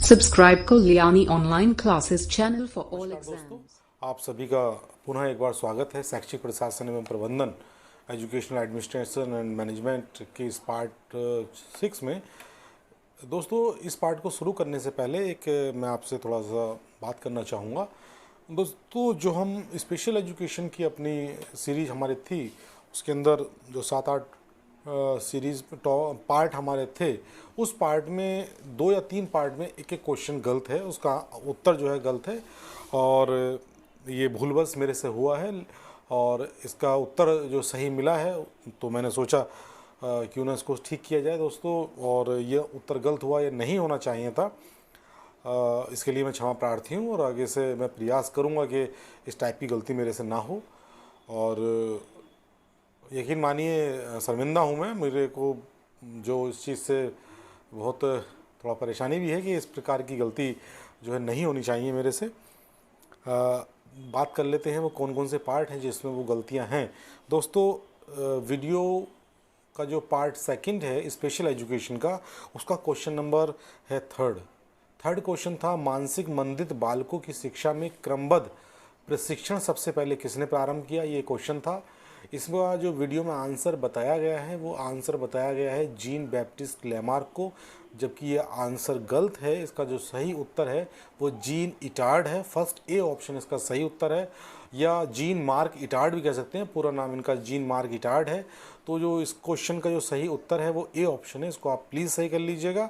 Subscribe Kalyani Online Classes channel for all दोस्तों, exams. आप सभी का पुनः एक बार स्वागत है शैक्षिक प्रशासन एवं प्रबंधन एजुकेशनल एडमिनिस्ट्रेशन एंड मैनेजमेंट के इस पार्ट 6 में। दोस्तों, इस पार्ट को शुरू करने से पहले मैं आपसे थोड़ा सा बात करना चाहूँगा। दोस्तों, जो हम स्पेशल एजुकेशन की अपनी सीरीज हमारी थी, उसके अंदर जो 7-8 सीरीज़ पार्ट हमारे थे, उस पार्ट में 2 या 3 पार्ट में एक क्वेश्चन गलत है, उसका उत्तर जो है गलत है और ये भूलवश मेरे से हुआ है और इसका उत्तर जो सही मिला है तो मैंने सोचा क्यों ना इसको ठीक किया जाए दोस्तों। और ये उत्तर गलत हुआ, ये नहीं होना चाहिए था। इसके लिए मैं क्षमा प्रार्थी हूँ और आगे से मैं प्रयास करूँगा कि इस टाइप की गलती मेरे से ना हो। और यकीन मानिए शर्मिंदा हूँ मैं, मेरे को जो इस चीज़ से बहुत थोड़ा परेशानी भी है कि इस प्रकार की गलती जो है नहीं होनी चाहिए मेरे से। बात कर लेते हैं वो कौन कौन से पार्ट हैं जिसमें वो गलतियां हैं। दोस्तों, वीडियो का जो पार्ट 2 है स्पेशल एजुकेशन का, उसका क्वेश्चन नंबर है 3rd क्वेश्चन था, मानसिक मंदित बालकों की शिक्षा में क्रमबद्ध प्रशिक्षण सबसे पहले किसने प्रारंभ किया, ये क्वेश्चन था। इसमें जो वीडियो में आंसर बताया गया है वो आंसर बताया गया है जीन बैप्टिस्ट लेमार्क को, जबकि ये आंसर गलत है। इसका जो सही उत्तर है वो जीन इटार्ड है। फर्स्ट ए ऑप्शन इसका सही उत्तर है, या जीन मार्क इटार्ड भी कह सकते हैं, पूरा नाम इनका जीन मार्क इटार्ड है। तो जो इस क्वेश्चन का जो सही उत्तर है वो ए ऑप्शन है, इसको आप प्लीज़ सही कर लीजिएगा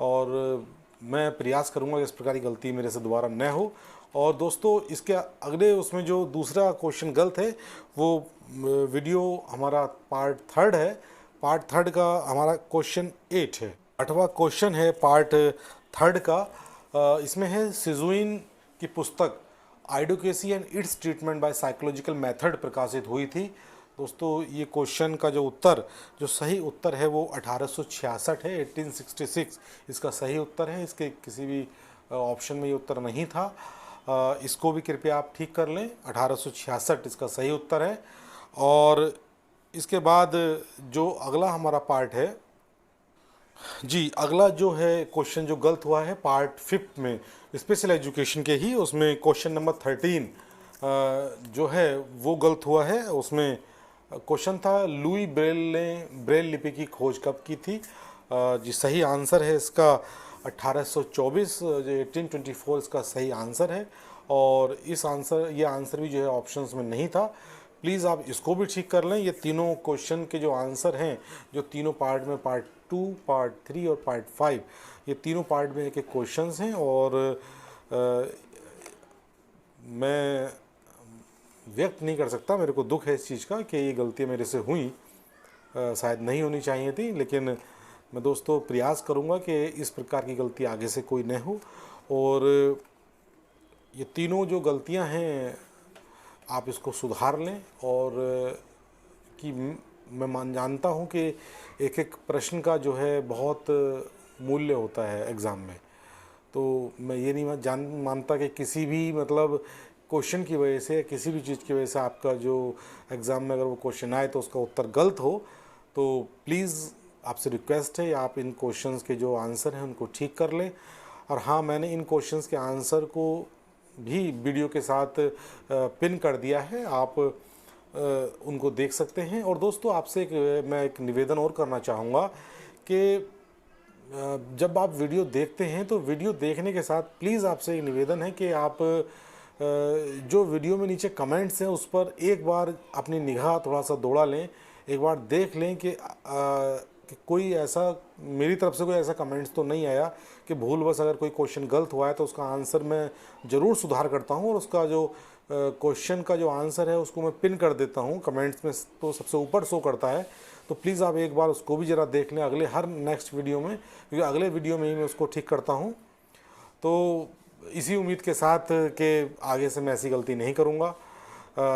और मैं प्रयास करूँगा कि इस प्रकार की गलती मेरे से दोबारा न हो। और दोस्तों, इसके अगले उसमें जो दूसरा क्वेश्चन गलत है वो वीडियो हमारा पार्ट 3 है, पार्ट 3 का हमारा क्वेश्चन 8 है। 8वां क्वेश्चन है पार्ट 3 का। इसमें है सिजुइन की पुस्तक idiocy and its treatment by psychological method प्रकाशित हुई थी। दोस्तों, ये क्वेश्चन का जो उत्तर जो सही उत्तर है वो 1866 है, 1866 इसका सही उत्तर है। इसके किसी भी ऑप्शन में ये उत्तर नहीं था। इसको भी कृपया आप ठीक कर लें, 1866 इसका सही उत्तर है। और इसके बाद जो अगला हमारा पार्ट है जी, अगला जो है क्वेश्चन जो गलत हुआ है पार्ट 5 में स्पेशल एजुकेशन के ही, उसमें क्वेश्चन नंबर 13 जो है वो गलत हुआ है। उसमें क्वेश्चन था लुई ब्रेल ने ब्रेल लिपि की खोज कब की थी। जी, सही आंसर है इसका 1824, जो 1824 इसका सही आंसर है। और ये आंसर भी जो है ऑप्शंस में नहीं था। प्लीज़ आप इसको भी ठीक कर लें। ये तीनों क्वेश्चन के जो आंसर हैं, जो तीनों पार्ट में पार्ट 2, पार्ट 3 और पार्ट 5, ये तीनों पार्ट में एक क्वेश्चंस हैं। और मैं व्यक्त नहीं कर सकता, मेरे को दुख है इस चीज़ का कि ये गलती मेरे से हुई, शायद नहीं होनी चाहिए थी, लेकिन मैं दोस्तों प्रयास करूँगा कि इस प्रकार की गलती आगे से कोई न हो। और ये तीनों जो गलतियां हैं आप इसको सुधार लें। और कि मैं जानता हूँ कि एक एक प्रश्न का जो है बहुत मूल्य होता है एग्ज़ाम में, तो मैं ये नहीं मानता कि किसी भी मतलब क्वेश्चन की वजह से, किसी भी चीज़ की वजह से आपका जो एग्ज़ाम में अगर वो क्वेश्चन आए तो उसका उत्तर गलत हो। तो प्लीज़ आपसे रिक्वेस्ट है आप इन क्वेश्चंस के जो आंसर हैं उनको ठीक कर लें। और हाँ, मैंने इन क्वेश्चंस के आंसर को भी वीडियो के साथ पिन कर दिया है, आप उनको देख सकते हैं। और दोस्तों, आपसे मैं एक निवेदन और करना चाहूँगा कि जब आप वीडियो देखते हैं तो वीडियो देखने के साथ प्लीज़ आपसे एक निवेदन है कि आप जो वीडियो में नीचे कमेंट्स हैं उस पर एक बार अपनी निगाह थोड़ा सा दौड़ा लें, एक बार देख लें कि कोई ऐसा मेरी तरफ से कोई ऐसा कमेंट्स तो नहीं आया कि भूलवश अगर कोई क्वेश्चन गलत हुआ है तो उसका आंसर मैं ज़रूर सुधार करता हूं और उसका जो क्वेश्चन का जो आंसर है उसको मैं पिन कर देता हूं कमेंट्स में, तो सबसे ऊपर शो करता है। तो प्लीज़ आप एक बार उसको भी ज़रा देख लें हर नेक्स्ट वीडियो में, क्योंकि अगले वीडियो में ही मैं उसको ठीक करता हूँ। तो इसी उम्मीद के साथ कि आगे से मैं ऐसी गलती नहीं करूँगा।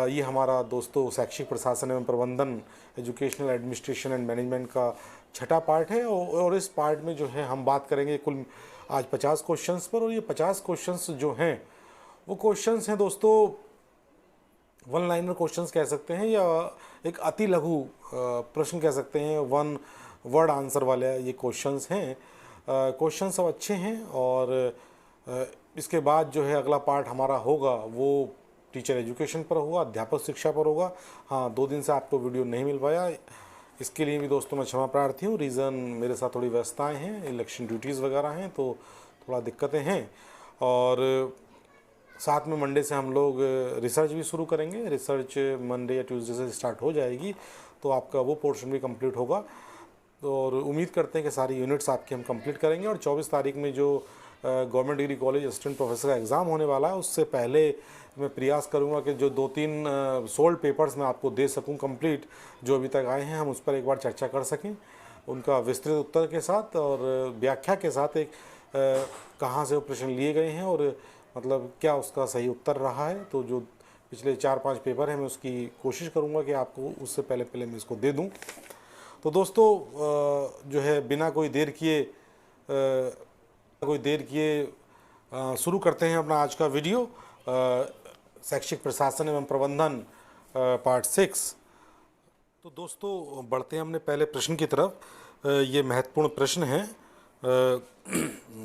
ये हमारा दोस्तों शैक्षिक प्रशासन एवं प्रबंधन एजुकेशनल एडमिनिस्ट्रेशन एंड मैनेजमेंट का 6ठा पार्ट है। और इस पार्ट में जो है हम बात करेंगे कुल आज 50 क्वेश्चंस पर। और ये 50 क्वेश्चंस जो हैं वो क्वेश्चंस हैं दोस्तों वन लाइनर क्वेश्चंस कह सकते हैं, या एक अति लघु प्रश्न कह सकते हैं, 1 वर्ड आंसर वाले ये क्वेश्चंस हैं। क्वेश्चन सब अच्छे हैं और इसके बाद जो है अगला पार्ट हमारा होगा वो टीचर एजुकेशन पर होगा, अध्यापक शिक्षा पर होगा। हाँ, 2 दिन से आपको वीडियो नहीं मिल पाया, इसके लिए भी दोस्तों मैं क्षमा प्रार्थी हूँ। रीज़न मेरे साथ थोड़ी व्यस्तताएँ हैं, इलेक्शन ड्यूटीज़ वगैरह हैं, तो थोड़ा दिक्कतें हैं। और साथ में मंडे से हम लोग रिसर्च भी शुरू करेंगे। रिसर्च मंडे या ट्यूसडे से स्टार्ट हो जाएगी, तो आपका वो पोर्शन भी कंप्लीट होगा। और उम्मीद करते हैं कि सारी यूनिट्स आपकी हम कंप्लीट करेंगे। और 24 तारीख में जो government degree college assistant professor का एग्ज़ाम होने वाला है, उससे पहले मैं प्रयास करूंगा कि जो 2-3 सोल्ड पेपर्स मैं आपको दे सकूं कंप्लीट, जो अभी तक आए हैं, हम उस पर एक बार चर्चा कर सकें, उनका विस्तृत उत्तर के साथ और व्याख्या के साथ, एक कहाँ से वो प्रश्न लिए गए हैं और मतलब क्या उसका सही उत्तर रहा है। तो जो पिछले 4-5 पेपर हैं, मैं उसकी कोशिश करूंगा कि आपको उससे पहले मैं इसको दे दूं। तो दोस्तों जो है बिना कोई देर किए शुरू करते हैं अपना आज का वीडियो, शैक्षिक प्रशासन एवं प्रबंधन पार्ट 6। तो दोस्तों बढ़ते हैं हमने पहले प्रश्न की तरफ। ये महत्वपूर्ण प्रश्न है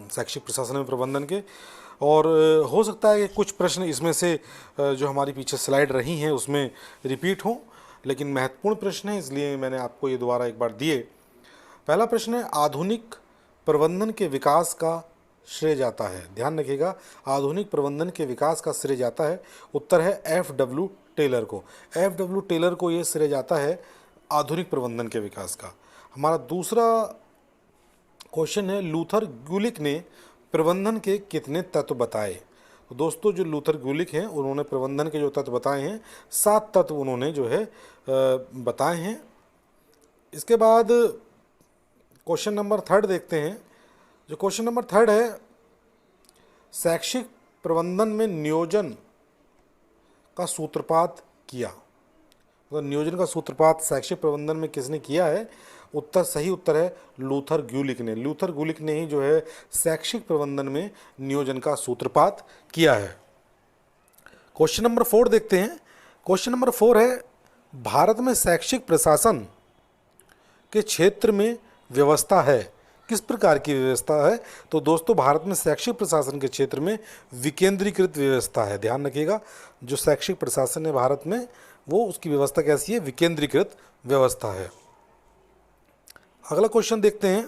शैक्षिक प्रशासन एवं प्रबंधन के, और हो सकता है कि कुछ प्रश्न इसमें से जो हमारी पीछे स्लाइड रही हैं उसमें रिपीट हों, लेकिन महत्वपूर्ण प्रश्न है, इसलिए मैंने आपको ये दोबारा एक बार दिए। पहला प्रश्न है, आधुनिक प्रबंधन के विकास का श्रेय जाता है, ध्यान रखिएगा, आधुनिक प्रबंधन के विकास का श्रेय जाता है, उत्तर है F.W. टेलर को। F.W. टेलर को ये श्रेय जाता है आधुनिक प्रबंधन के विकास का। हमारा दूसरा क्वेश्चन है, लूथर गुलिक ने प्रबंधन के कितने तत्व बताए। तो दोस्तों जो लूथर गुलिक हैं उन्होंने प्रबंधन के जो तत्व बताए हैं, 7 तत्व उन्होंने जो है बताए हैं। इसके बाद क्वेश्चन नंबर 3 देखते हैं। जो क्वेश्चन नंबर 3 है, शैक्षिक प्रबंधन में नियोजन का सूत्रपात किया, तो नियोजन का सूत्रपात शैक्षिक प्रबंधन में किसने किया है। उत्तर सही उत्तर है लूथर गुलिक ने। लूथर गुलिक ने ही जो है शैक्षिक प्रबंधन में नियोजन का सूत्रपात किया है। क्वेश्चन नंबर 4 देखते हैं। क्वेश्चन नंबर 4 है, भारत में शैक्षिक प्रशासन के क्षेत्र में व्यवस्था है, किस प्रकार की व्यवस्था है। तो दोस्तों भारत में शैक्षिक प्रशासन के क्षेत्र में विकेंद्रीकृत व्यवस्था है, ध्यान रखिएगा। जो शैक्षिक प्रशासन है भारत में, वो उसकी व्यवस्था कैसी है, विकेंद्रीकृत व्यवस्था है। अगला क्वेश्चन देखते हैं,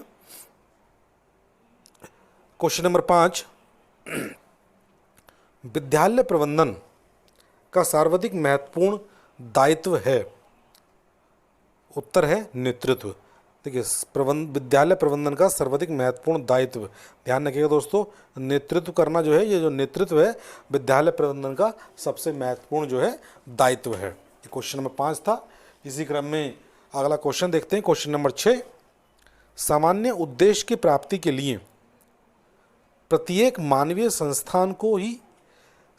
क्वेश्चन नंबर 5, विद्यालय प्रबंधन का सर्वाधिक महत्वपूर्ण दायित्व है, उत्तर है नेतृत्व। देखिए, विद्यालय प्रबंधन का सर्वाधिक महत्वपूर्ण दायित्व, ध्यान रखिएगा दोस्तों, नेतृत्व करना जो है, ये जो नेतृत्व है विद्यालय प्रबंधन का सबसे महत्वपूर्ण जो है दायित्व है। ये क्वेश्चन नंबर 5 था। इसी क्रम में अगला क्वेश्चन देखते हैं, क्वेश्चन नंबर 6, सामान्य उद्देश्य की प्राप्ति के लिए प्रत्येक मानवीय संस्थान को ही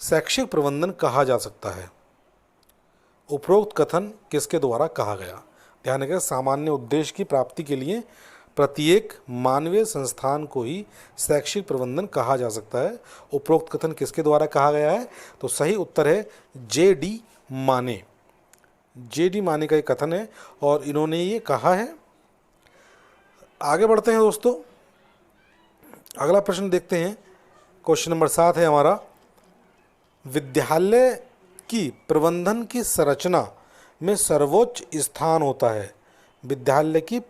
शैक्षिक प्रबंधन कहा जा सकता है, उपरोक्त कथन किसके द्वारा कहा गया। ध्यान रखिएगा, सामान्य उद्देश्य की प्राप्ति के लिए प्रत्येक मानवीय संस्थान को ही शैक्षिक प्रबंधन कहा जा सकता है, उपरोक्त कथन किसके द्वारा कहा गया है। तो सही उत्तर है J.D. माने। J.D. माने का एक कथन है और इन्होंने ये कहा है। आगे बढ़ते हैं दोस्तों, अगला प्रश्न देखते हैं। क्वेश्चन नंबर 7 है हमारा, विद्यालय की प्रबंधन की संरचना में सर्वोच्च स्थान होता है। विद्यालय की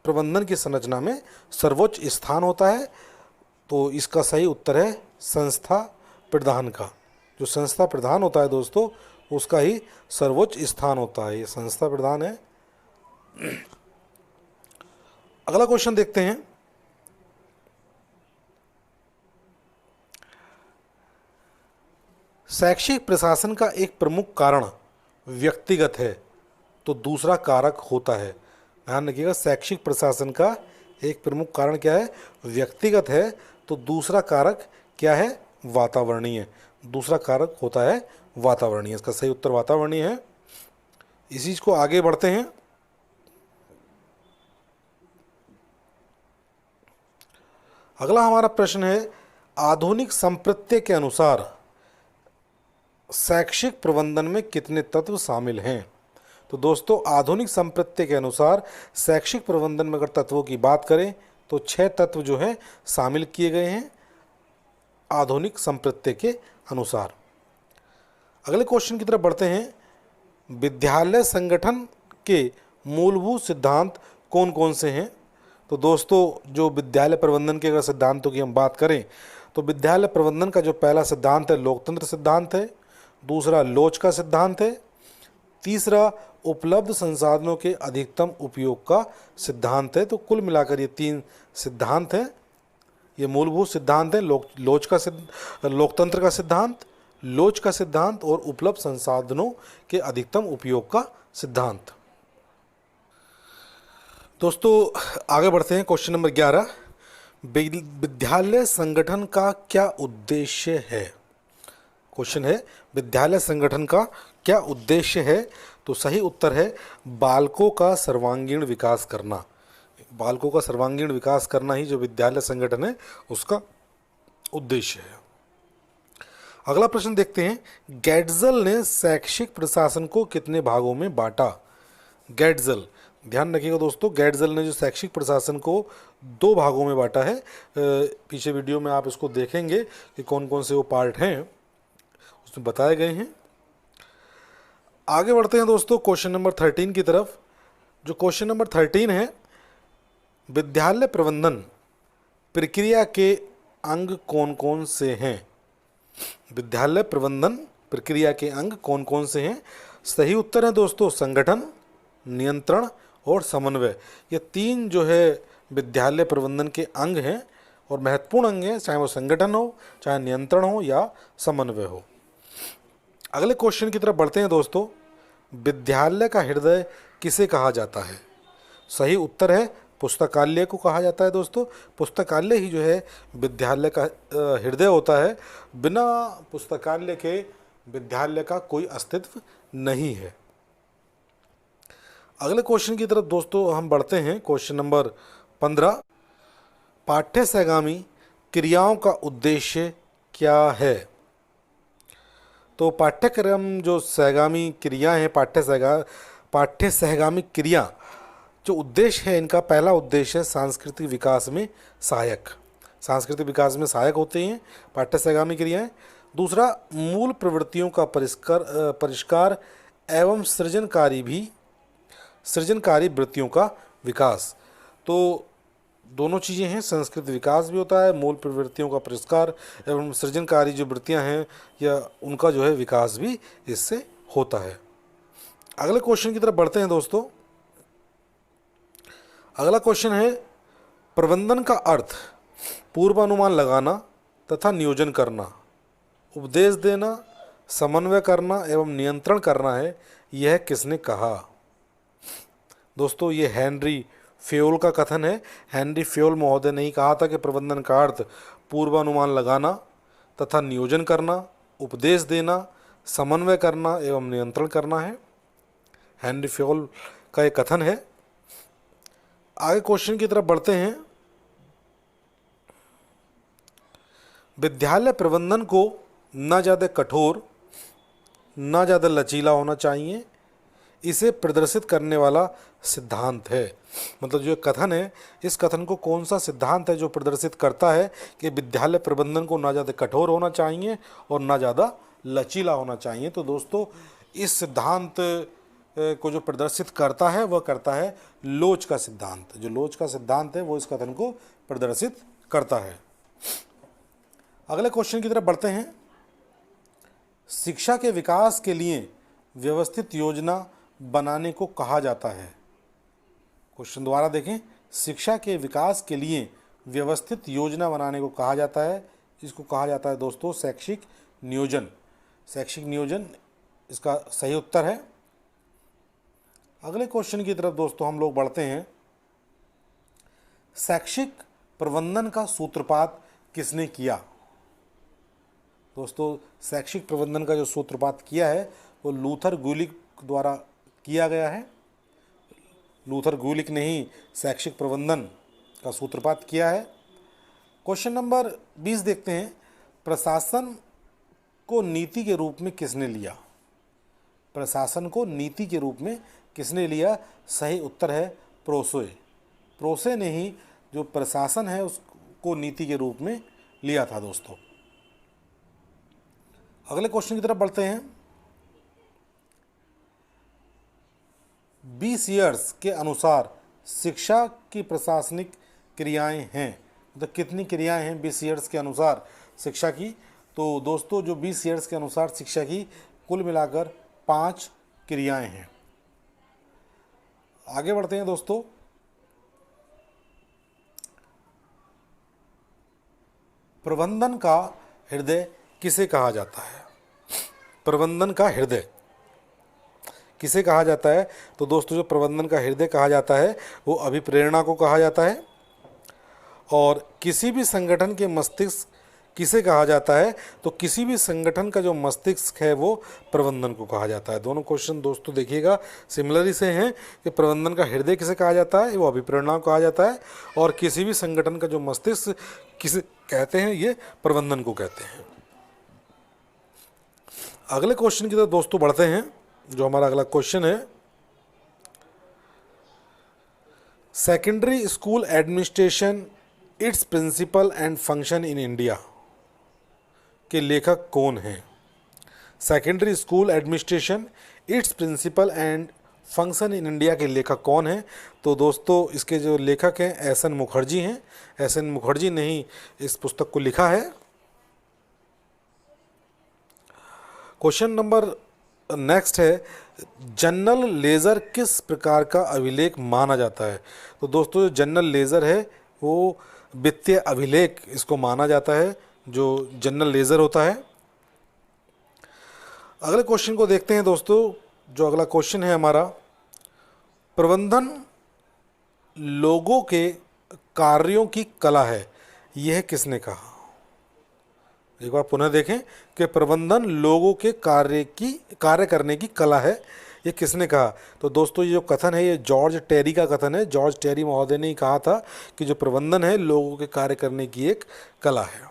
प्रबंधन की संरचना में सर्वोच्च स्थान होता है, तो इसका सही उत्तर है संस्था प्रधान का। जो संस्था प्रधान होता है दोस्तों, उसका ही सर्वोच्च स्थान होता है, ये संस्था प्रधान है। अगला क्वेश्चन देखते हैं, शैक्षिक प्रशासन का एक प्रमुख कारण व्यक्तिगत है, तो दूसरा कारक होता है। ध्यान रखिएगा, शैक्षिक प्रशासन का एक प्रमुख कारण क्या है, व्यक्तिगत है, तो दूसरा कारक क्या है, वातावरणीय। दूसरा कारक होता है वातावरणीय, इसका सही उत्तर वातावरणीय है। इसी चीज को आगे बढ़ते हैं। अगला हमारा प्रश्न है, आधुनिक संप्रत्यय के अनुसार शैक्षिक प्रबंधन में कितने तत्व शामिल हैं। तो दोस्तों आधुनिक संप्रत्यय के अनुसार शैक्षिक प्रबंधन में अगर तत्वों की बात करें तो 6 तत्व जो है शामिल किए गए हैं आधुनिक संप्रत्यय के अनुसार। अगले क्वेश्चन की तरफ बढ़ते हैं। विद्यालय संगठन के मूलभूत सिद्धांत कौन कौन से हैं? तो दोस्तों जो विद्यालय प्रबंधन के अगर सिद्धांतों की हम बात करें तो विद्यालय प्रबंधन का जो पहला सिद्धांत है लोकतंत्र सिद्धांत है, दूसरा लोच का सिद्धांत है, तीसरा उपलब्ध संसाधनों के अधिकतम उपयोग का सिद्धांत है। तो कुल मिलाकर ये 3 सिद्धांत हैं, ये मूलभूत सिद्धांत हैं। लोकतंत्र का सिद्धांत, लोच का सिद्धांत और उपलब्ध संसाधनों के अधिकतम उपयोग का सिद्धांत। दोस्तों आगे बढ़ते हैं। क्वेश्चन नंबर 11, विद्यालय संगठन का क्या उद्देश्य है? क्वेश्चन है विद्यालय संगठन का क्या उद्देश्य है? तो सही उत्तर है बालकों का सर्वांगीण विकास करना। बालकों का सर्वांगीण विकास करना ही जो विद्यालय संगठन है उसका उद्देश्य है। अगला प्रश्न देखते हैं। गैडजल ने शैक्षिक प्रशासन को कितने भागों में बांटा? गैडजल, ध्यान रखिएगा दोस्तों, गैडजल ने जो शैक्षिक प्रशासन को 2 भागों में बांटा है। पीछे वीडियो में आप इसको देखेंगे कि कौन कौन से वो पार्ट हैं, उसमें बताए गए हैं। आगे बढ़ते हैं दोस्तों क्वेश्चन नंबर 13 की तरफ। जो क्वेश्चन नंबर 13 है, विद्यालय प्रबंधन प्रक्रिया के अंग कौन कौन से हैं? विद्यालय प्रबंधन प्रक्रिया के अंग कौन कौन से हैं? सही उत्तर है दोस्तों संगठन, नियंत्रण और समन्वय। ये 3 जो है विद्यालय प्रबंधन के अंग हैं और महत्वपूर्ण अंग हैं, चाहे वो संगठन हो, चाहे नियंत्रण हो या समन्वय हो। अगले क्वेश्चन की तरफ बढ़ते हैं दोस्तों। विद्यालय का हृदय किसे कहा जाता है? सही उत्तर है पुस्तकालय को कहा जाता है दोस्तों। पुस्तकालय ही जो है विद्यालय का हृदय होता है। बिना पुस्तकालय के विद्यालय का कोई अस्तित्व नहीं है। अगले क्वेश्चन की तरफ दोस्तों हम बढ़ते हैं। क्वेश्चन नंबर 15, पाठ्य सहगामी क्रियाओं का उद्देश्य क्या है? तो पाठ्यक्रम जो सहगामी क्रिया है, पाठ्य सहगामी क्रिया जो उद्देश्य है इनका, पहला उद्देश्य है सांस्कृतिक विकास में सहायक। सांस्कृतिक विकास में सहायक होते हैं पाठ्य सहगामी क्रियाएं। दूसरा, मूल प्रवृत्तियों का परिष्कार एवं सृजनकारी वृत्तियों का विकास। तो दोनों चीज़ें हैं, संस्कृत विकास भी होता है, मूल प्रवृत्तियों का परिष्कार एवं सृजनकारी जो वृत्तियां हैं या उनका जो है विकास भी इससे होता है। अगले क्वेश्चन की तरफ बढ़ते हैं दोस्तों। अगला क्वेश्चन है, प्रबंधन का अर्थ पूर्वानुमान लगाना तथा नियोजन करना, उपदेश देना, समन्वय करना एवं नियंत्रण करना है, यह किसने कहा? दोस्तों ये हेनरी फेयोल का कथन है। हेनरी फेयोल महोदय ने ही कहा था कि प्रबंधन का अर्थ पूर्वानुमान लगाना तथा नियोजन करना, उपदेश देना, समन्वय करना एवं नियंत्रण करना है। हेनरी फेयोल का एक कथन है। आगे क्वेश्चन की तरफ बढ़ते हैं। विद्यालय प्रबंधन को ना ज़्यादा कठोर ना ज़्यादा लचीला होना चाहिए, इसे प्रदर्शित करने वाला सिद्धांत है। मतलब जो कथन है, इस कथन को कौन सा सिद्धांत है जो प्रदर्शित करता है कि विद्यालय प्रबंधन को ना ज़्यादा कठोर होना चाहिए और ना ज़्यादा लचीला होना चाहिए? तो दोस्तों इस सिद्धांत को जो प्रदर्शित करता है वह करता है लोच का सिद्धांत। जो लोच का सिद्धांत है वो इस कथन को प्रदर्शित करता है। अगले क्वेश्चन की तरफ बढ़ते हैं। शिक्षा के विकास के लिए व्यवस्थित योजना बनाने को कहा जाता है। क्वेश्चन दोबारा देखें। शिक्षा के विकास के लिए व्यवस्थित योजना बनाने को कहा जाता है, इसको कहा जाता है दोस्तों शैक्षिक नियोजन। शैक्षिक नियोजन इसका सही उत्तर है। अगले क्वेश्चन की तरफ दोस्तों हम लोग बढ़ते हैं। शैक्षिक प्रबंधन का सूत्रपात किसने किया? दोस्तों शैक्षिक प्रबंधन का जो सूत्रपात किया है वो लूथर गुलिक द्वारा किया गया है। लूथर गुलिक ने ही शैक्षिक प्रबंधन का सूत्रपात किया है। क्वेश्चन नंबर 20 देखते हैं। प्रशासन को नीति के रूप में किसने लिया? प्रशासन को नीति के रूप में किसने लिया? सही उत्तर है प्रोसे। प्रोसे ने ही जो प्रशासन है उसको नीति के रूप में लिया था दोस्तों। अगले क्वेश्चन की तरफ बढ़ते हैं। 20 ईयर्स के अनुसार शिक्षा की प्रशासनिक क्रियाएं हैं, मतलब कितनी क्रियाएं हैं 20 ईयर्स के अनुसार शिक्षा की? तो दोस्तों जो 20 ईयर्स के अनुसार शिक्षा की कुल मिलाकर 5 क्रियाएं हैं। आगे बढ़ते हैं दोस्तों। प्रबंधन का हृदय किसे कहा जाता है? प्रबंधन का हृदय किसे कहा जाता है? तो दोस्तों जो प्रबंधन का हृदय कहा जाता है वो अभिप्रेरणा को कहा जाता है। और किसी भी संगठन के मस्तिष्क किसे कहा जाता है? तो किसी भी संगठन का जो मस्तिष्क है वो प्रबंधन को कहा जाता है। दोनों क्वेश्चन दोस्तों देखिएगा सिमिलर से हैं कि प्रबंधन का हृदय किसे कहा जाता है, वो अभिप्रेरणा को कहा जाता है, और किसी भी संगठन का जो मस्तिष्क किसे कहते हैं, ये प्रबंधन को कहते हैं। अगले क्वेश्चन की तरफ दोस्तों बढ़ते हैं। जो हमारा अगला क्वेश्चन है, secondary school administration its principle and function in India के लेखक कौन हैं? Secondary school administration its principle and function in India के लेखक कौन हैं? तो दोस्तों इसके जो लेखक हैं एस.एन. मुखर्जी हैं। एस.एन. मुखर्जी ने ही इस पुस्तक को लिखा है। क्वेश्चन नंबर नेक्स्ट है, जनरल लेजर किस प्रकार का अभिलेख माना जाता है? तो दोस्तों जो जनरल लेजर है वो वित्तीय अभिलेख इसको माना जाता है, जो जनरल लेजर होता है। अगले क्वेश्चन को देखते हैं दोस्तों। जो अगला क्वेश्चन है हमारा, प्रबंधन लोगों के कार्यों की कला है, यह किसने कहा? एक बार पुनः देखें कि प्रबंधन लोगों के कार्य करने की कला है, ये किसने कहा? तो दोस्तों ये जो कथन है ये जॉर्ज टेरी का कथन है। जॉर्ज टेरी महोदय ने ही कहा था कि जो प्रबंधन है लोगों के कार्य करने की एक कला है।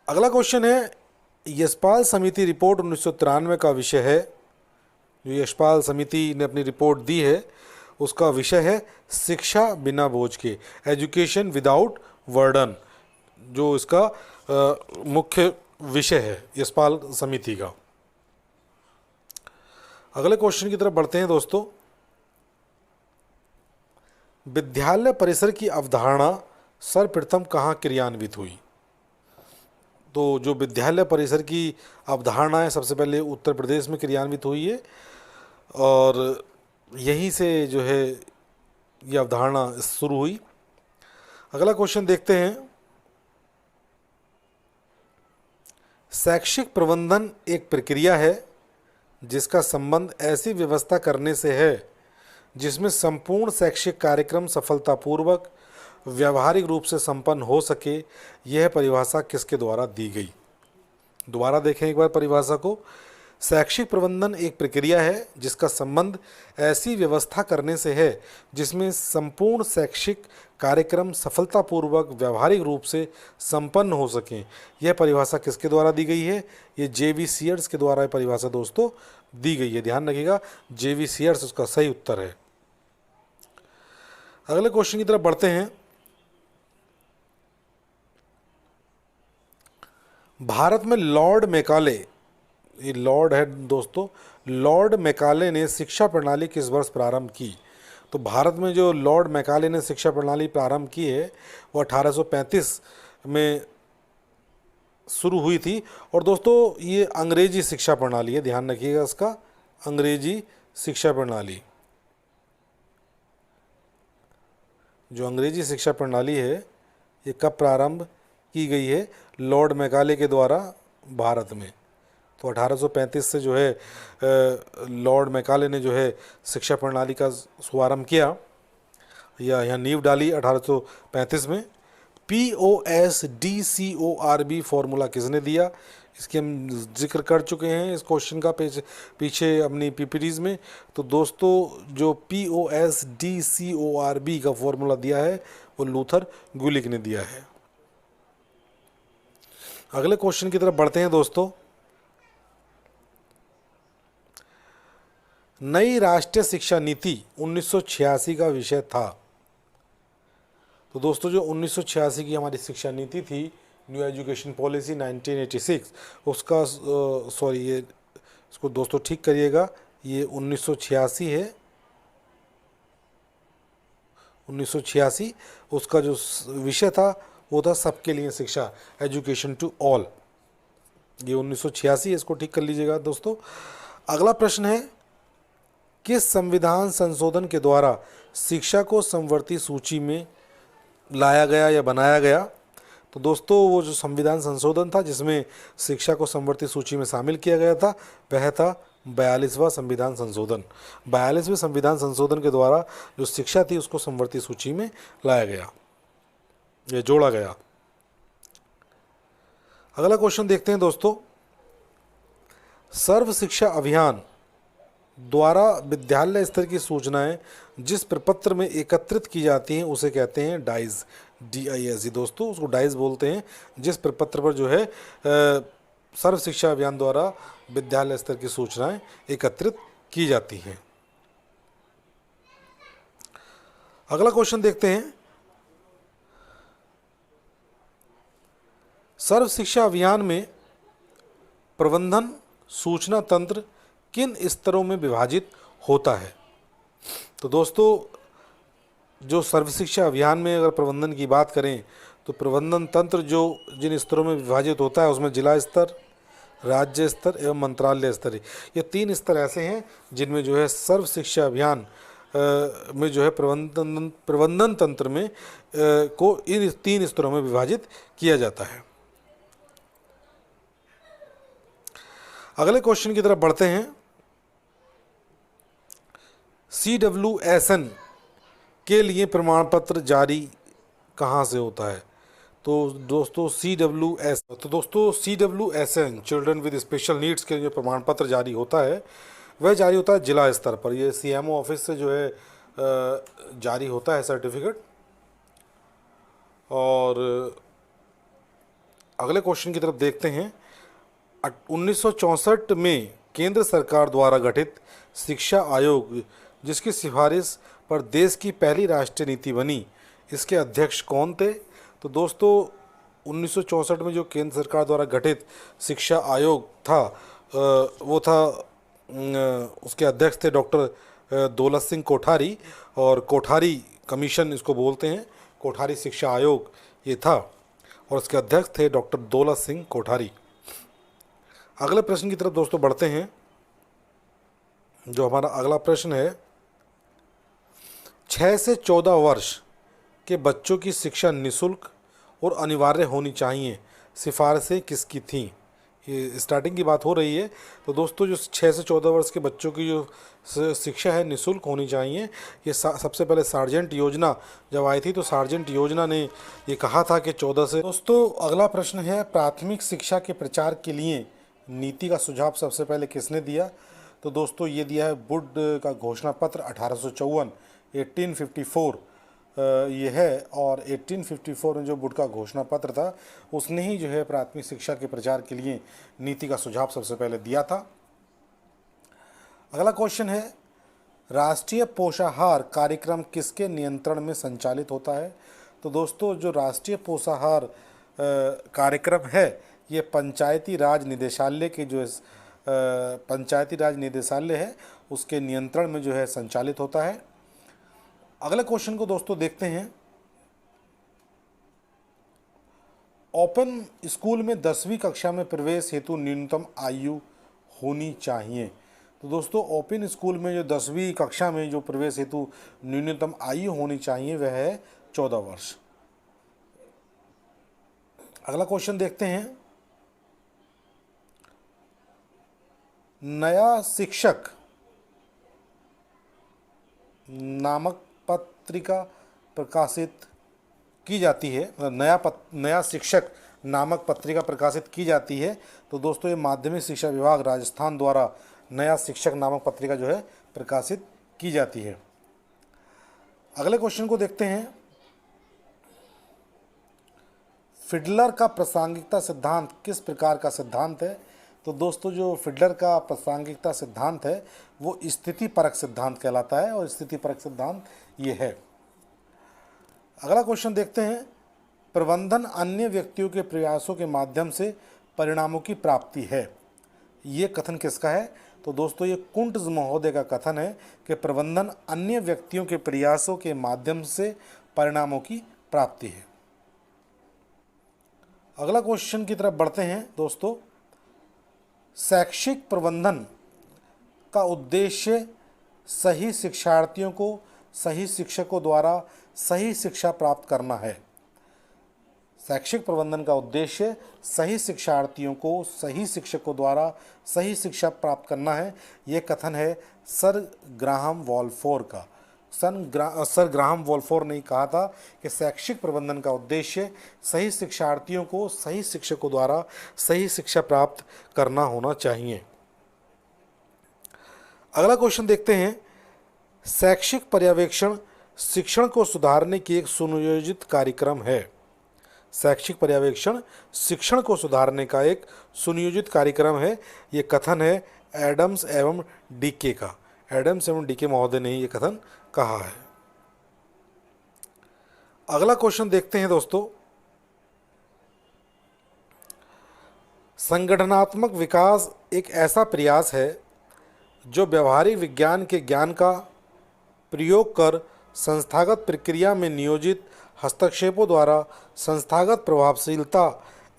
अगला क्वेश्चन है, यशपाल समिति रिपोर्ट 1993 का विषय है। जो यशपाल समिति ने अपनी रिपोर्ट दी है उसका विषय है शिक्षा बिना बोझ के, एजुकेशन विदाउट बर्डन, जो इसका मुख्य विषय है यशपाल समिति का। अगले क्वेश्चन की तरफ बढ़ते हैं दोस्तों। विद्यालय परिसर की अवधारणा सर्वप्रथम कहाँ क्रियान्वित हुई? तो जो विद्यालय परिसर की अवधारणा है सबसे पहले उत्तर प्रदेश में क्रियान्वित हुई है, और यहीं से जो है ये अवधारणा शुरू हुई। अगला क्वेश्चन देखते हैं, शैक्षिक प्रबंधन एक प्रक्रिया है जिसका संबंध ऐसी व्यवस्था करने से है जिसमें संपूर्ण शैक्षिक कार्यक्रम सफलतापूर्वक व्यावहारिक रूप से संपन्न हो सके। यह परिभाषा किसके द्वारा दी गई? दोबारा देखें एक बार परिभाषा को। शैक्षिक प्रबंधन एक प्रक्रिया है जिसका संबंध ऐसी व्यवस्था करने से है जिसमें संपूर्ण शैक्षिक कार्यक्रम सफलतापूर्वक व्यावहारिक रूप से संपन्न हो सकें। यह परिभाषा किसके द्वारा दी गई है? ये जे.वी. सीयर्स के द्वारा यह परिभाषा दोस्तों दी गई है। ध्यान रखिएगा, जे.वी. सीयर्स उसका सही उत्तर है। अगले क्वेश्चन की तरफ बढ़ते हैं। भारत में लॉर्ड मैकाले, ये लॉर्ड है दोस्तों, लॉर्ड मैकाले ने शिक्षा प्रणाली किस वर्ष प्रारंभ की? तो भारत में जो लॉर्ड मैकाले ने शिक्षा प्रणाली प्रारंभ की है वो 1835 में शुरू हुई थी। और दोस्तों ये अंग्रेजी शिक्षा प्रणाली है, ध्यान रखिएगा इसका, अंग्रेजी शिक्षा प्रणाली। जो अंग्रेजी शिक्षा प्रणाली है ये कब प्रारंभ की गई है? लॉर्ड मैकाले के द्वारा भारत में। तो 1835 से जो है लॉर्ड मैकाले ने जो है शिक्षा प्रणाली का शुभारंभ किया, या यहाँ नींव डाली 1835 में। POSDCORB फॉर्मूला किसने दिया? इसकी हम जिक्र कर चुके हैं इस क्वेश्चन का पीछे अपनी PPTs में। तो दोस्तों जो POSDCORB का फॉर्मूला दिया है वो लूथर गुलिक ने दिया है। अगले क्वेश्चन की तरफ बढ़ते हैं दोस्तों। नई राष्ट्रीय शिक्षा नीति 1986 का विषय था। तो दोस्तों जो 1986 की हमारी शिक्षा नीति थी, न्यू एजुकेशन पॉलिसी 1986, उसका सॉरी ये इसको दोस्तों ठीक करिएगा, ये 1986 है, 1986। उसका जो विषय था वो था सबके लिए शिक्षा, एजुकेशन टू ऑल। ये 1986 है, इसको ठीक कर लीजिएगा दोस्तों। अगला प्रश्न है, किस संविधान संशोधन के द्वारा शिक्षा को समवर्ती सूची में लाया गया या बनाया गया? तो दोस्तों वो जो संविधान संशोधन था जिसमें शिक्षा को समवर्ती सूची में शामिल किया गया था, वह था 42वां संविधान संशोधन। 42वें संविधान संशोधन के द्वारा जो शिक्षा थी उसको समवर्ती सूची में लाया गया, ये जोड़ा गया। अगला क्वेश्चन देखते हैं दोस्तों, सर्व शिक्षा अभियान द्वारा विद्यालय स्तर की सूचनाएं जिस प्रपत्र में एकत्रित की जाती हैं उसे कहते हैं डाइज, DIS दोस्तों, उसको डाइज बोलते हैं, जिस प्रपत्र पर जो है सर्व शिक्षा अभियान द्वारा विद्यालय स्तर की सूचनाएं एकत्रित की जाती हैं। अगला क्वेश्चन देखते हैं, सर्व शिक्षा अभियान में प्रबंधन सूचना तंत्र किन स्तरों में विभाजित होता है? तो दोस्तों जो सर्व शिक्षा अभियान में अगर प्रबंधन की बात करें तो प्रबंधन तंत्र जो जिन स्तरों में विभाजित होता है उसमें जिला स्तर, राज्य स्तर एवं मंत्रालय स्तर, ये 3 स्तर ऐसे हैं जिनमें जो है सर्व शिक्षा अभियान में जो है प्रबंधन तंत्र में को इन 3 स्तरों में विभाजित किया जाता है। अगले क्वेश्चन की तरफ बढ़ते हैं, CWSN के लिए प्रमाण पत्र जारी कहाँ से होता है? तो दोस्तों CWSN children with special needs के लिए प्रमाण पत्र जारी होता है वह जारी होता है जिला स्तर पर। ये CMO ऑफिस से जो है जारी होता है सर्टिफिकेट। और अगले क्वेश्चन की तरफ देखते हैं, 1964 में केंद्र सरकार द्वारा गठित शिक्षा आयोग जिसकी सिफारिश पर देश की पहली राष्ट्रीय नीति बनी, इसके अध्यक्ष कौन थे? तो दोस्तों 1964 में जो केंद्र सरकार द्वारा गठित शिक्षा आयोग था वो था उसके अध्यक्ष थे डॉक्टर दौलत सिंह कोठारी, और कोठारी कमीशन इसको बोलते हैं, कोठारी शिक्षा आयोग ये था और उसके अध्यक्ष थे डॉक्टर दौलत सिंह कोठारी। अगले प्रश्न की तरफ दोस्तों बढ़ते हैं, जो हमारा अगला प्रश्न है, 6 से 14 वर्ष के बच्चों की शिक्षा निःशुल्क और अनिवार्य होनी चाहिए, सिफारिशें किसकी थीं? ये स्टार्टिंग की बात हो रही है। तो दोस्तों जो 6 से 14 वर्ष के बच्चों की जो शिक्षा है निःशुल्क होनी चाहिए, ये सबसे पहले सार्जेंट योजना जब आई थी तो सार्जेंट योजना ने ये कहा था कि 14 से। दोस्तों अगला प्रश्न है, प्राथमिक शिक्षा के प्रचार के लिए नीति का सुझाव सबसे पहले किसने दिया? तो दोस्तों ये दिया है वुड का घोषणा पत्र 1854 1854 ये है, और 1854 में जो वुड का घोषणा पत्र था उसने ही जो है प्राथमिक शिक्षा के प्रचार के लिए नीति का सुझाव सबसे पहले दिया था। अगला क्वेश्चन है, राष्ट्रीय पोषाहार कार्यक्रम किसके नियंत्रण में संचालित होता है? तो दोस्तों जो राष्ट्रीय पोषाहार कार्यक्रम है ये पंचायती राज निदेशालय के जो पंचायती राज निदेशालय है उसके नियंत्रण में जो है संचालित होता है। अगले क्वेश्चन को दोस्तों देखते हैं, ओपन स्कूल में 10वीं कक्षा में प्रवेश हेतु न्यूनतम आयु होनी चाहिए। तो दोस्तों ओपन स्कूल में जो 10वीं कक्षा में जो प्रवेश हेतु न्यूनतम आयु होनी चाहिए वह है 14 वर्ष। अगला क्वेश्चन देखते हैं, नया शिक्षक नामक पत्रिका प्रकाशित की जाती है, नया शिक्षक नामक पत्रिका प्रकाशित की जाती है। तो दोस्तों ये माध्यमिक शिक्षा विभाग राजस्थान द्वारा नया शिक्षक नामक पत्रिका जो है प्रकाशित की जाती है। अगले क्वेश्चन को देखते हैं, फिडलर का प्रासंगिकता सिद्धांत किस प्रकार का सिद्धांत है? तो दोस्तों जो फिडलर का प्रासंगिकता सिद्धांत है वो स्थिति परक सिद्धांत कहलाता है, और स्थिति परक सिद्धांत ये है। अगला क्वेश्चन देखते हैं, प्रबंधन अन्य व्यक्तियों के प्रयासों के माध्यम से परिणामों की प्राप्ति है। ये कथन किसका है? तो दोस्तों ये कुंट्ज़ महोदय का कथन है कि प्रबंधन अन्य व्यक्तियों के प्रयासों के माध्यम से परिणामों की प्राप्ति है। अगला क्वेश्चन की तरफ बढ़ते हैं दोस्तों, शैक्षिक प्रबंधन का उद्देश्य सही शिक्षार्थियों को सही शिक्षकों द्वारा सही शिक्षा प्राप्त करना है। शैक्षिक प्रबंधन का उद्देश्य सही शिक्षार्थियों को सही शिक्षकों द्वारा सही शिक्षा प्राप्त करना है। ये कथन है सर ग्राहम वॉलफोर का। सर ग्राहम वॉलफोर ने कहा था कि शैक्षिक प्रबंधन का उद्देश्य सही शिक्षार्थियों को सही शिक्षकों द्वारा सही शिक्षा प्राप्त करना होना चाहिए। अगला क्वेश्चन देखते हैं, शैक्षिक पर्यवेक्षण शिक्षण को सुधारने की एक सुनियोजित कार्यक्रम है। शैक्षिक पर्यवेक्षण शिक्षण को सुधारने का एक सुनियोजित कार्यक्रम है। ये कथन है एडम्स एवं डीके का। एडम्स एवं डीके महोदय ने ये कथन कहा है। अगला क्वेश्चन देखते हैं दोस्तों, संगठनात्मक विकास एक ऐसा प्रयास है जो व्यवहारिक विज्ञान के ज्ञान का प्रयोग कर संस्थागत प्रक्रिया में नियोजित हस्तक्षेपों द्वारा संस्थागत प्रभावशीलता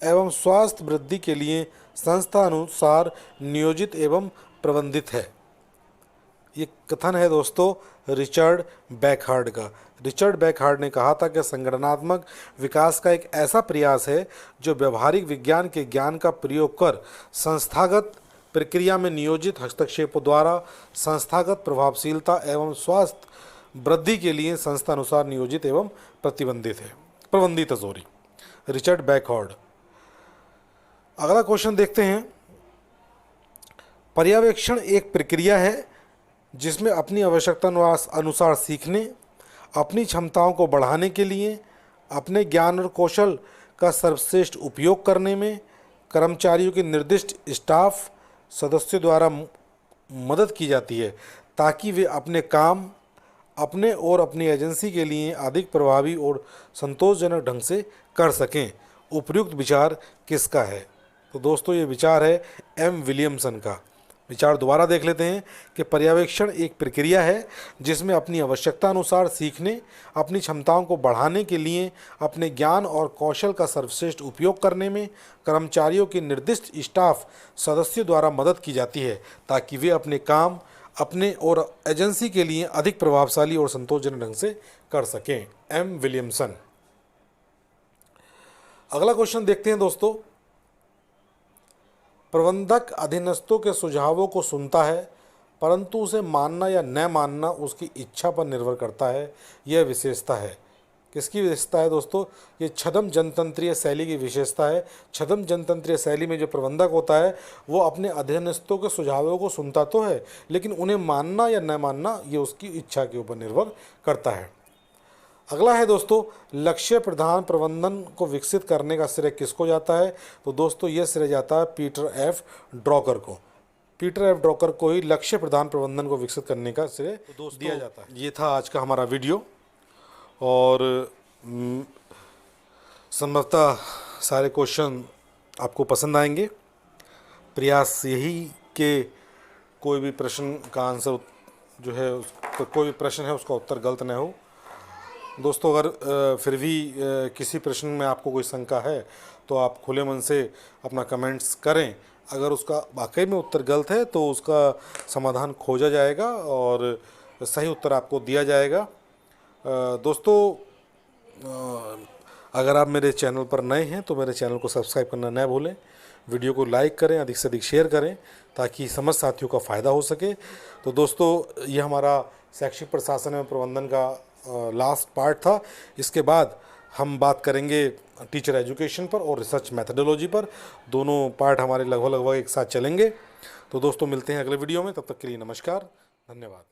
एवं स्वास्थ्य वृद्धि के लिए संस्था अनुसार नियोजित एवं प्रबंधित है। ये कथन है दोस्तों रिचर्ड बैकहार्ड का। रिचर्ड बैकहार्ड ने कहा था कि संगठनात्मक विकास का एक ऐसा प्रयास है जो व्यवहारिक विज्ञान के ज्ञान का प्रयोग कर संस्थागत प्रक्रिया में नियोजित हस्तक्षेपों द्वारा संस्थागत प्रभावशीलता एवं स्वास्थ्य वृद्धि के लिए संस्था अनुसार नियोजित एवं प्रबंधित है। रिचर्ड बैकहार्ड। अगला क्वेश्चन देखते हैं, पर्यवेक्षण एक प्रक्रिया है जिसमें अपनी आवश्यकता अनुसार सीखने, अपनी क्षमताओं को बढ़ाने के लिए, अपने ज्ञान और कौशल का सर्वश्रेष्ठ उपयोग करने में कर्मचारियों के निर्दिष्ट स्टाफ सदस्यों द्वारा मदद की जाती है ताकि वे अपने काम अपने और अपनी एजेंसी के लिए अधिक प्रभावी और संतोषजनक ढंग से कर सकें। उपयुक्त विचार किसका है? तो दोस्तों ये विचार है एम विलियमसन का। विचार दोबारा देख लेते हैं कि पर्यवेक्षण एक प्रक्रिया है जिसमें अपनी आवश्यकता अनुसार सीखने, अपनी क्षमताओं को बढ़ाने के लिए, अपने ज्ञान और कौशल का सर्वश्रेष्ठ उपयोग करने में कर्मचारियों के निर्दिष्ट स्टाफ सदस्यों द्वारा मदद की जाती है ताकि वे अपने काम अपने और एजेंसी के लिए अधिक प्रभावशाली और संतोषजनक ढंग से कर सकें। M Williamson. अगला क्वेश्चन देखते हैं दोस्तों, प्रबंधक अधीनस्थों के सुझावों को सुनता है परंतु उसे मानना या न मानना उसकी इच्छा पर निर्भर करता है। यह विशेषता है, किसकी विशेषता है दोस्तों? ये छद्म जनतंत्रीय शैली की विशेषता है। छद्म जनतंत्रीय शैली में जो प्रबंधक होता है वो अपने अधीनस्थों के सुझावों को सुनता तो है लेकिन उन्हें मानना या न मानना ये उसकी इच्छा के ऊपर निर्भर करता है। अगला है दोस्तों, लक्ष्य प्रधान प्रबंधन को विकसित करने का श्रेय किसको जाता है? तो दोस्तों ये श्रेय जाता है पीटर एफ ड्रॉकर को। पीटर एफ ड्रॉकर को ही लक्ष्य प्रधान प्रबंधन को विकसित करने का श्रेय दिया जाता है। ये था आज का हमारा वीडियो और संभवतः सारे क्वेश्चन आपको पसंद आएंगे। प्रयास यही कि कोई भी प्रश्न का आंसर जो है कोई भी प्रश्न है उसका उत्तर गलत न हो। दोस्तों अगर फिर भी किसी प्रश्न में आपको कोई शंका है तो आप खुले मन से अपना कमेंट्स करें। अगर उसका वाकई में उत्तर गलत है तो उसका समाधान खोजा जाएगा और सही उत्तर आपको दिया जाएगा। दोस्तों अगर आप मेरे चैनल पर नए हैं तो मेरे चैनल को सब्सक्राइब करना न भूलें। वीडियो को लाइक करें, अधिक से अधिक शेयर करें ताकि समस्त साथियों का फ़ायदा हो सके। तो दोस्तों ये हमारा शैक्षिक प्रशासन एवं प्रबंधन का लास्ट पार्ट था। इसके बाद हम बात करेंगे टीचर एजुकेशन पर और रिसर्च मेथडोलॉजी पर। दोनों पार्ट हमारे लगभग एक साथ चलेंगे। तो दोस्तों मिलते हैं अगले वीडियो में, तब तक के लिए नमस्कार, धन्यवाद।